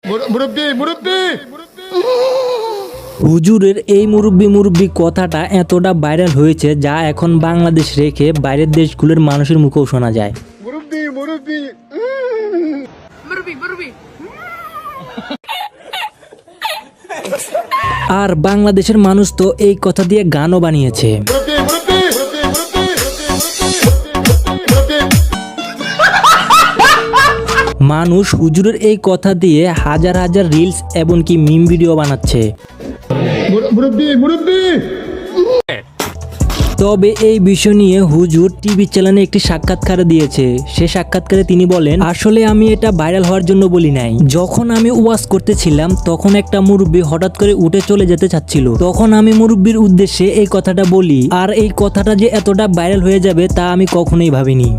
মুরব্বি মুরব্বি হুজুরের এই মুরব্বি মুরব্বি কথাটা এতটা ভাইরাল হয়েছে যা এখন বাংলাদেশ রেখে বাইরের দেশগুলোর মানুষের মুখেও শোনা যায়। মুরব্বি মুরব্বি আর বাংলাদেশের মানুষ তো এই কথা দিয়ে গানও বানিয়েছে। মুরব্বি মুরব্বি মানুষ হুজুরের এই কথা দিয়ে হাজার হাজার রিলস এমনকি মিম ভিডিও বানাচ্ছে। মুরব্বি মুরব্বি তবে এই বিষয় নিয়ে হুজুর টিভি চ্যানেলে একটি সাক্ষাৎকার দিয়েছে। সে সাক্ষাৎকারে তিনি বলেন, আসলে আমি এটা ভাইরাল হওয়ার জন্য বলি নাই। যখন আমি ওয়াজ করতেছিলাম তখন একটা মুরব্বি হঠাৎ করে উঠে চলে যেতে চাচ্ছিল, তখন আমি মুরব্বির উদ্দেশ্যে এই কথাটা বলি। আর এই কথাটা যে এতটা ভাইরাল হয়ে যাবে তা আমি কখনোই ভাবিনি।